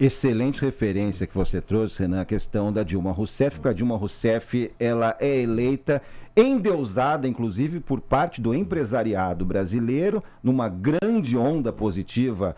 Excelente referência que você trouxe, Renan, a questão da Dilma Rousseff, porque a Dilma Rousseff, ela é eleita, endeusada, inclusive, por parte do empresariado brasileiro, numa grande onda positiva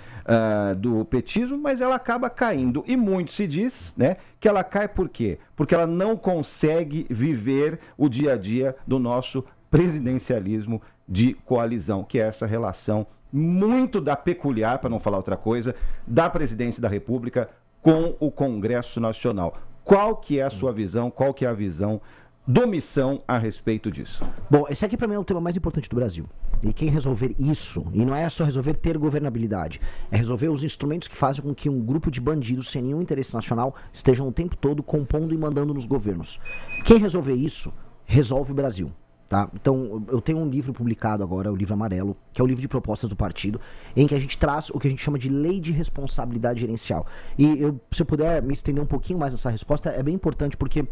do petismo, mas ela acaba caindo. E muito se diz, né, que ela cai por quê? Porque ela não consegue viver o dia a dia do nosso presidencialismo de coalizão, que é essa relação muito peculiar, para não falar outra coisa, da presidência da República com o Congresso Nacional. Qual que é a sua visão, qual que é a visão do Missão a respeito disso? Bom, esse aqui para mim é o tema mais importante do Brasil. E quem resolver isso, e não é só resolver ter governabilidade, é resolver os instrumentos que fazem com que um grupo de bandidos sem nenhum interesse nacional estejam o tempo todo compondo e mandando nos governos. Quem resolver isso, resolve o Brasil. Tá? Então, eu tenho um livro publicado agora, o livro amarelo, que é o livro de propostas do partido, em que a gente traz o que a gente chama de lei de responsabilidade gerencial. E se eu puder me estender um pouquinho mais nessa resposta, é bem importante, porque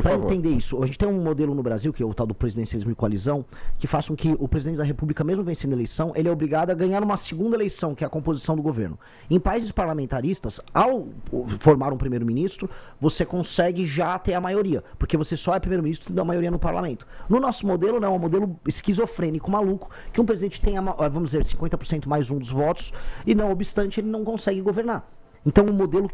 para entender isso, a gente tem um modelo no Brasil, que é o tal do presidencialismo de coalizão, que faz com que o presidente da República, mesmo vencendo a eleição, ele é obrigado a ganhar uma segunda eleição, que é a composição do governo. Em países parlamentaristas, ao formar um primeiro-ministro, você consegue já ter a maioria, porque você só é primeiro-ministro da maioria no parlamento. No nosso modelo, não, é um modelo esquizofrênico, maluco, que um presidente tenha, vamos dizer, 50% mais um dos votos, e não obstante, ele não consegue governar. Então, o modelo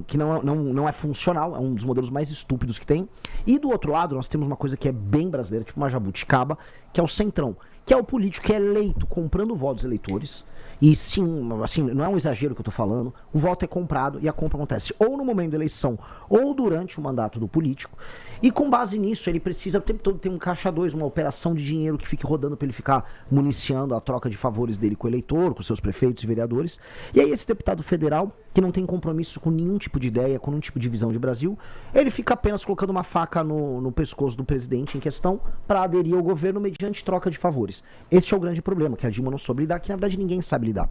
que não é funcional, é um dos modelos mais estúpidos que tem. E do outro lado, nós temos uma coisa que é bem brasileira, tipo uma jabuticaba, que é o centrão, que é o político que é eleito comprando votos eleitores. E sim, assim, não é um exagero que eu tô falando, o voto é comprado e a compra acontece ou no momento da eleição ou durante o mandato do político. E com base nisso, ele precisa o tempo todo ter um caixa 2, uma operação de dinheiro que fique rodando para ele ficar municiando a troca de favores dele com o eleitor, com seus prefeitos e vereadores. E aí esse deputado federal, que não tem compromisso com nenhum tipo de ideia, com nenhum tipo de visão de Brasil, ele fica apenas colocando uma faca no pescoço do presidente em questão para aderir ao governo mediante troca de favores. Este é o grande problema, que a Dilma não soube lidar, que na verdade ninguém sabe lidar.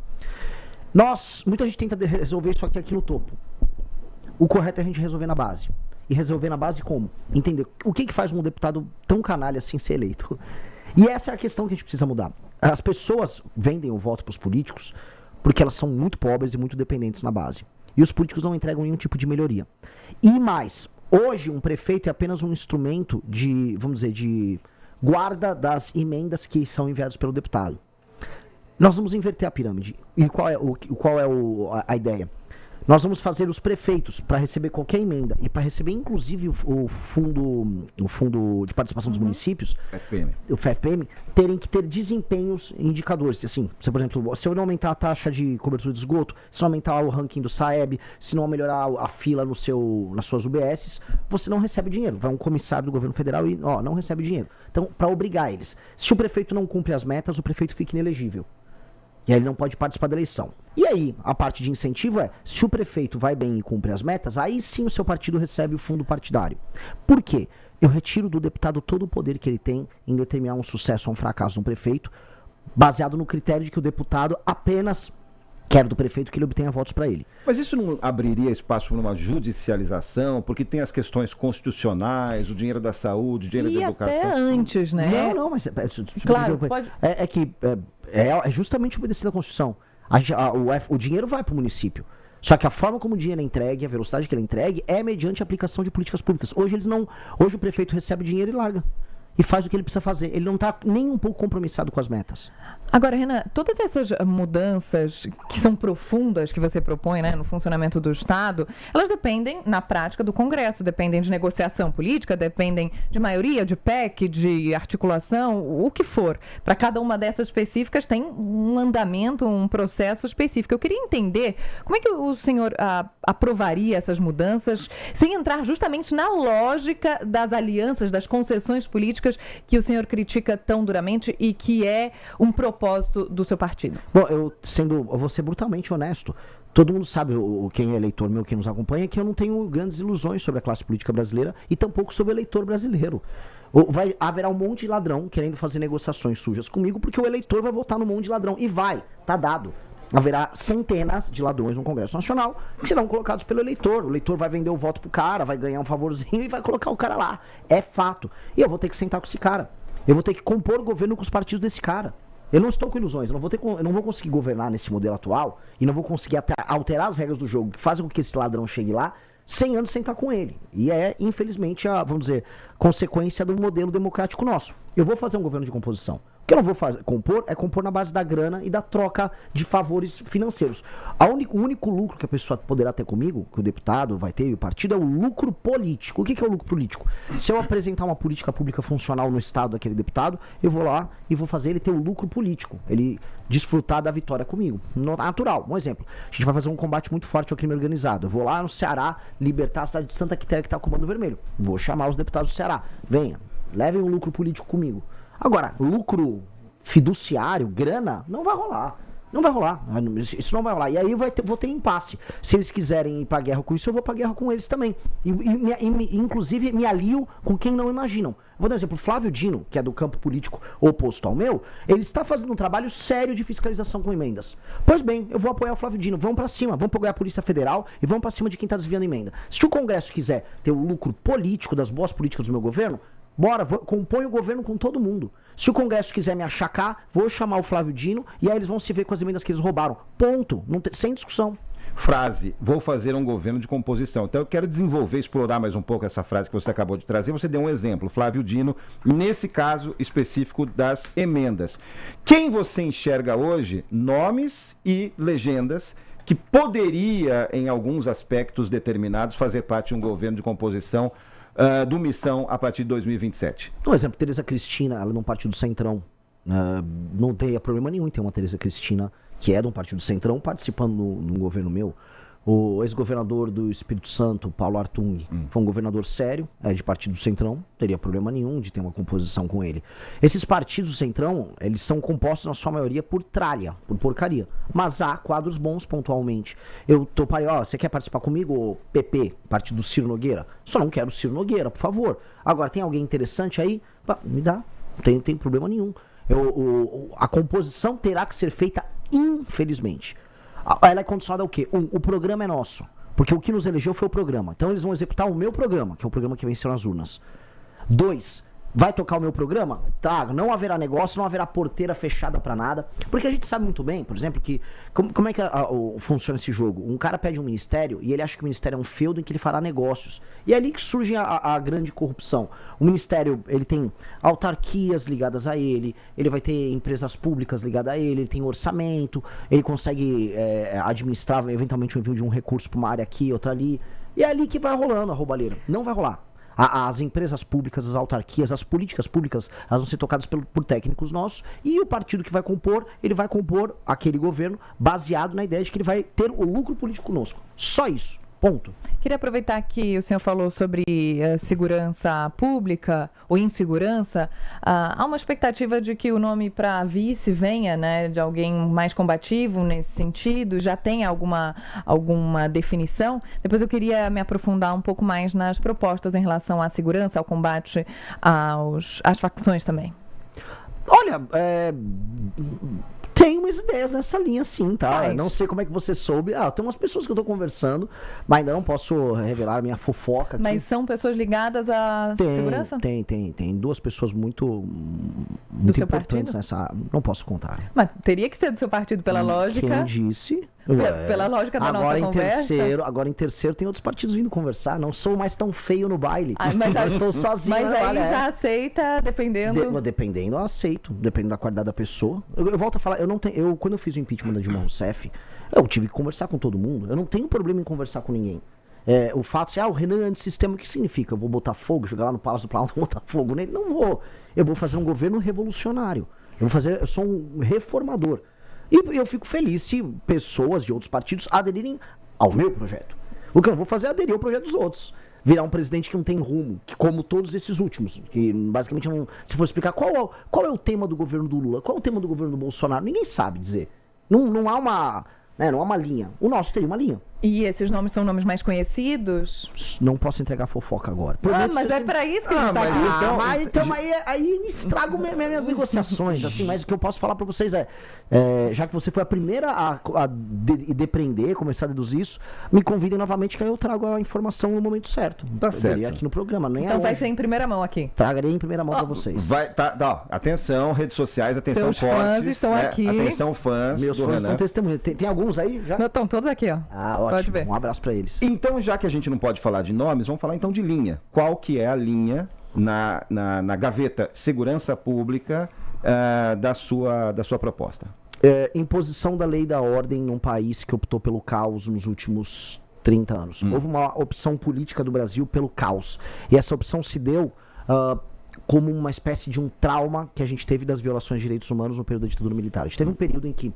Muita gente tenta resolver isso aqui no topo. O correto é a gente resolver na base. E resolver na base como? Entender o que faz um deputado tão canalha assim ser eleito. E essa é a questão que a gente precisa mudar. As pessoas vendem o voto para os políticos porque elas são muito pobres e muito dependentes na base. E os políticos não entregam nenhum tipo de melhoria. E mais, hoje um prefeito é apenas um instrumento de, vamos dizer, de guarda das emendas que são enviadas pelo deputado. Nós vamos inverter a pirâmide. E qual é a ideia? Nós vamos fazer os prefeitos para receber qualquer emenda e para receber inclusive o fundo de participação dos municípios, o FPM, terem que ter desempenhos indicadores. Assim, por exemplo, se eu não aumentar a taxa de cobertura de esgoto, se não aumentar o ranking do SAEB, se não melhorar a fila nas suas UBSs, você não recebe dinheiro. Vai um comissário do governo federal e não recebe dinheiro. Então, para obrigar eles. Se o prefeito não cumpre as metas, o prefeito fica inelegível. E aí ele não pode participar da eleição. E aí, a parte de incentivo é, se o prefeito vai bem e cumpre as metas, aí sim o seu partido recebe o fundo partidário. Por quê? Eu retiro do deputado todo o poder que ele tem em determinar um sucesso ou um fracasso de um prefeito, baseado no critério de que o deputado apenas quer do prefeito que ele obtenha votos para ele. Mas isso não abriria espaço para uma judicialização? Porque tem as questões constitucionais, o dinheiro da saúde, o dinheiro da educação. Até antes, né? Não, mas... Claro, pode... É justamente obedecer a Constituição. O dinheiro vai para o município. Só que a forma como o dinheiro é entregue, a velocidade que ele é entregue, é mediante a aplicação de políticas públicas. Hoje o prefeito recebe dinheiro e larga. E faz o que ele precisa fazer. Ele não está nem um pouco compromissado com as metas. Agora, Renan, todas essas mudanças que são profundas que você propõe, né, no funcionamento do Estado, elas dependem, na prática, do Congresso, dependem de negociação política, dependem de maioria, de PEC, de articulação, o que for. Para cada uma dessas específicas tem um andamento, um processo específico. Eu queria entender como é que o senhor aprovaria essas mudanças sem entrar justamente na lógica das alianças, das concessões políticas que o senhor critica tão duramente e que é um propósito do seu partido. Bom, eu vou ser brutalmente honesto. Todo mundo sabe, quem é eleitor meu, quem nos acompanha, que eu não tenho grandes ilusões sobre a classe política brasileira e tampouco sobre o eleitor brasileiro. Haverá um monte de ladrão querendo fazer negociações sujas comigo, porque o eleitor vai votar no monte de ladrão. E tá dado. Haverá centenas de ladrões no Congresso Nacional que serão colocados pelo eleitor. O eleitor vai vender o voto pro cara, vai ganhar um favorzinho e vai colocar o cara lá. É fato. E eu vou ter que sentar com esse cara. Eu vou ter que compor o governo com os partidos desse cara. Eu não estou com ilusões, eu não vou conseguir governar nesse modelo atual e não vou conseguir alterar as regras do jogo que fazem com que esse ladrão chegue lá sem antes sentar com ele. E é, infelizmente, vamos dizer, consequência do modelo democrático nosso. Eu vou fazer um governo de composição. O que eu não vou compor na base da grana e da troca de favores financeiros. O único lucro que a pessoa poderá ter comigo, que o deputado vai ter e o partido, é o lucro político. O que é o lucro político? Se eu apresentar uma política pública funcional no estado daquele deputado, eu vou lá e vou fazer ele ter o lucro político. Ele desfrutar da vitória comigo. Natural. Um exemplo. A gente vai fazer um combate muito forte ao crime organizado. Eu vou lá no Ceará libertar a cidade de Santa Quitéria que está com o Comando Vermelho. Vou chamar os deputados do Ceará. Venha, levem um lucro político comigo. Agora, lucro fiduciário, grana, não vai rolar. Não vai rolar. Isso não vai rolar. E aí vou ter impasse. Se eles quiserem ir pra guerra com isso, eu vou pra guerra com eles também. Inclusive, me alio com quem não imaginam. Vou dar um exemplo. Flávio Dino, que é do campo político oposto ao meu, ele está fazendo um trabalho sério de fiscalização com emendas. Pois bem, eu vou apoiar o Flávio Dino. Vamos pra cima. Vamos apoiar a Polícia Federal e vamos pra cima de quem tá desviando emenda. Se o Congresso quiser ter o lucro político das boas políticas do meu governo, bora, compõe o governo com todo mundo. Se o Congresso quiser me achacar, vou chamar o Flávio Dino e aí eles vão se ver com as emendas que eles roubaram. Ponto. Sem discussão. Frase, vou fazer um governo de composição. Então eu quero desenvolver, explorar mais um pouco essa frase que você acabou de trazer. Você deu um exemplo, Flávio Dino, nesse caso específico das emendas. Quem você enxerga hoje, nomes e legendas, que poderia, em alguns aspectos determinados, fazer parte de um governo de composição do Missão a partir de 2027. Por exemplo, Tereza Cristina, ela é de um partido do Centrão. Não teria problema nenhum em ter uma Tereza Cristina, que é de um partido do Centrão, participando num governo meu. O ex-governador do Espírito Santo, Paulo Artung, foi um governador sério, de partido do Centrão, não teria problema nenhum de ter uma composição com ele. Esses partidos do Centrão, eles são compostos na sua maioria por tralha, por porcaria. Mas há quadros bons pontualmente. Eu toparei, você quer participar comigo, PP, partido do Ciro Nogueira? Só não quero o Ciro Nogueira, por favor. Agora, tem alguém interessante aí? Me dá, não tem problema nenhum. A composição terá que ser feita, infelizmente. Ela é condicionada ao quê? O programa é nosso. Porque o que nos elegeu foi o programa. Então eles vão executar o meu programa, que é o programa que venceu nas urnas. 2, vai tocar o meu programa? Tá, não haverá negócio, não haverá porteira fechada pra nada. Porque a gente sabe muito bem, por exemplo, que como é que funciona esse jogo? Um cara pede um ministério e ele acha que o ministério é um feudo em que ele fará negócios. E é ali que surge a grande corrupção. O ministério, ele tem autarquias ligadas a ele vai ter empresas públicas ligadas a ele tem orçamento, ele consegue administrar eventualmente o envio de um recurso para uma área aqui, outra ali. E é ali que vai rolando a roubalheira. Não vai rolar. As empresas públicas, as autarquias, as políticas públicas, elas vão ser tocadas por técnicos nossos, e o partido que vai compor, ele vai compor aquele governo baseado na ideia de que ele vai ter o lucro político conosco. Só isso. Ponto. Queria aproveitar que o senhor falou sobre segurança pública ou insegurança. Há uma expectativa de que o nome para vice venha, né, de alguém mais combativo nesse sentido? Já tem alguma definição? Depois eu queria me aprofundar um pouco mais nas propostas em relação à segurança, ao combate às facções também. Olha, tem umas ideias nessa linha sim, tá? Não sei como é que você soube. Tem umas pessoas que eu tô conversando, mas ainda não posso revelar minha fofoca aqui. Mas são pessoas ligadas à segurança? Tem 2 pessoas muito importantes nessa... Não posso contar. Mas teria que ser do seu partido pela lógica. Quem disse? Pela lógica da nossa conversa. Agora em terceiro tem outros partidos vindo conversar. Não sou mais tão feio no baile. Eu estou sozinho. Mas aí já aceita, dependendo... Dependendo, eu aceito. Dependendo da qualidade da pessoa. Eu volto a falar, quando eu fiz o impeachment da Dilma Rousseff, eu tive que conversar com todo mundo. Eu não tenho problema em conversar com ninguém. O fato é, o Renan é antissistema, o que significa? Eu vou botar fogo, jogar lá no Palácio do Planalto, botar fogo nele? Não vou. Eu vou fazer um governo revolucionário. Eu sou um reformador. E eu fico feliz se pessoas de outros partidos aderirem ao meu projeto. O que eu vou fazer é aderir ao projeto dos outros. Virar um presidente que não tem rumo, que como todos esses últimos. Que basicamente não. Se for explicar qual é o tema do governo do Lula, qual é o tema do governo do Bolsonaro, ninguém sabe dizer. Não há uma linha. O nosso teria uma linha. E esses nomes são nomes mais conhecidos? Não posso entregar fofoca agora. Mas é pra isso que a gente tá aqui. Então aí me estrago minhas negociações, assim, mas o que eu posso falar pra vocês já que você foi a primeira a depreender, começar a deduzir isso, me convidem novamente que aí eu trago a informação no momento certo. Tá certo. Aqui no programa, nem Então vai ser em primeira mão aqui. Tragarei em primeira mão pra vocês. Atenção, redes sociais, atenção, Seus fãs estão aqui. Atenção, fãs. Meus fãs estão testemunhando. Tem alguns aí já? Não, estão todos aqui, ó. Ah, ótimo. Pode ver. Um abraço pra eles. Então, já que a gente não pode falar de nomes, vamos falar então de linha. Qual que é a linha na gaveta segurança pública da sua proposta? Imposição da lei e da ordem num país que optou pelo caos nos últimos 30 anos. Houve uma opção política do Brasil pelo caos. E essa opção se deu como uma espécie de um trauma que a gente teve das violações de direitos humanos no período da ditadura militar. A gente teve um período em que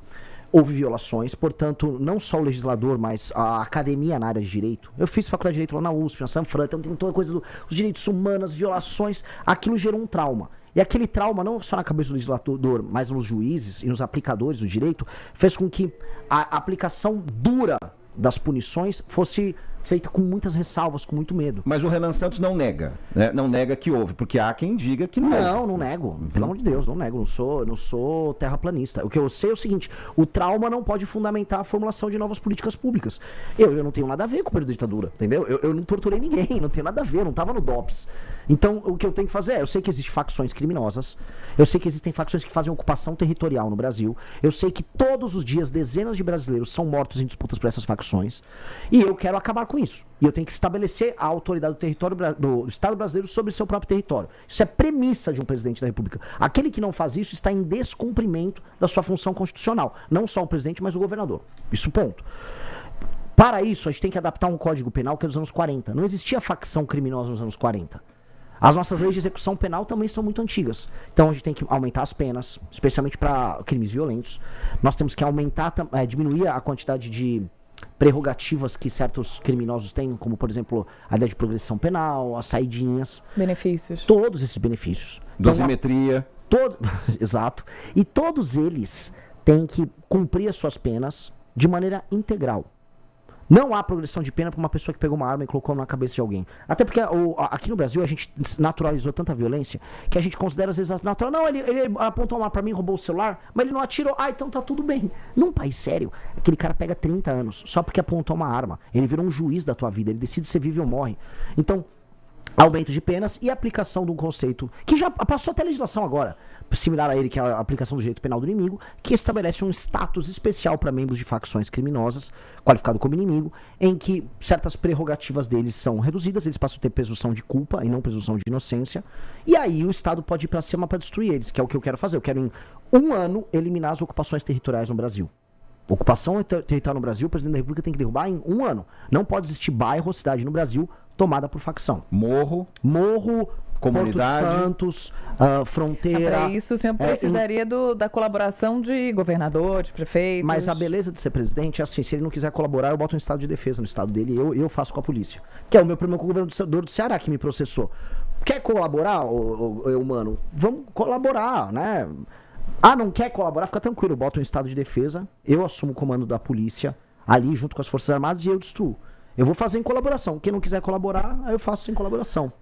houve violações, portanto, não só o legislador, mas a academia na área de direito. Eu fiz faculdade de direito lá na USP, na Sanfran, então tem toda a coisa dos direitos humanos, violações, aquilo gerou um trauma. E aquele trauma, não só na cabeça do legislador, mas nos juízes e nos aplicadores do direito, fez com que a aplicação dura das punições fosse feita com muitas ressalvas, com muito medo. Mas o Renan Santos não nega, né? Não nega que houve, porque há quem diga que não. Não nego. Pelo amor de Deus, não nego. Não sou terraplanista. O que eu sei é o seguinte, o trauma não pode fundamentar a formulação de novas políticas públicas. Eu não tenho nada a ver com o período da ditadura, entendeu? Eu não torturei ninguém, não tenho nada a ver, eu não estava no DOPS. Então, o que eu tenho que fazer eu sei que existem facções criminosas, eu sei que existem facções que fazem ocupação territorial no Brasil, eu sei que todos os dias dezenas de brasileiros são mortos em disputas por essas facções, e eu quero acabar com isso. E eu tenho que estabelecer a autoridade do território do Estado brasileiro sobre seu próprio território. Isso é premissa de um presidente da República. Aquele que não faz isso está em descumprimento da sua função constitucional. Não só o presidente, mas o governador. Isso, ponto. Para isso, a gente tem que adaptar um código penal que é dos anos 40. Não existia facção criminosa nos anos 40. As nossas leis de execução penal também são muito antigas. Então a gente tem que aumentar as penas, especialmente para crimes violentos. Nós temos que diminuir a quantidade de prerrogativas que certos criminosos têm, como por exemplo a ideia de progressão penal, as saidinhas. Benefícios. Todos esses benefícios. Dosimetria. Exato. E todos eles têm que cumprir as suas penas de maneira integral. Não há progressão de pena para uma pessoa que pegou uma arma e colocou na cabeça de alguém. Até porque aqui no Brasil a gente naturalizou tanta violência que a gente considera às vezes natural. Não, ele apontou uma arma para mim, roubou o celular, mas ele não atirou. Ah, então tá tudo bem. Num país sério, aquele cara pega 30 anos só porque apontou uma arma. Ele virou um juiz da tua vida, ele decide se vive ou morre. Então, aumento de penas e aplicação de um conceito que já passou até a legislação agora, similar a ele, que é a aplicação do direito penal do inimigo, que estabelece um status especial para membros de facções criminosas, qualificado como inimigo, em que certas prerrogativas deles são reduzidas, eles passam a ter presunção de culpa e não presunção de inocência, e aí o Estado pode ir para cima para destruir eles, que é o que eu quero fazer. Eu quero em 1 ano eliminar as ocupações territoriais no Brasil. Ocupação territorial no Brasil, o presidente da República tem que derrubar em 1 ano. Não pode existir bairro ou cidade no Brasil tomada por facção. Morro, comunidade, Porto Santos, fronteira. Para isso o senhor precisaria da colaboração de governadores, prefeitos. Mas a beleza de ser presidente é assim, se ele não quiser colaborar, eu boto um estado de defesa no estado dele e eu faço com a polícia. Que é o meu problema com o governador do Ceará, que me processou. Quer colaborar, mano? Vamos colaborar, né? Não quer colaborar? Fica tranquilo, eu boto um estado de defesa, eu assumo o comando da polícia ali junto com as Forças Armadas e eu destruo. Eu vou fazer em colaboração. Quem não quiser colaborar, aí eu faço em colaboração.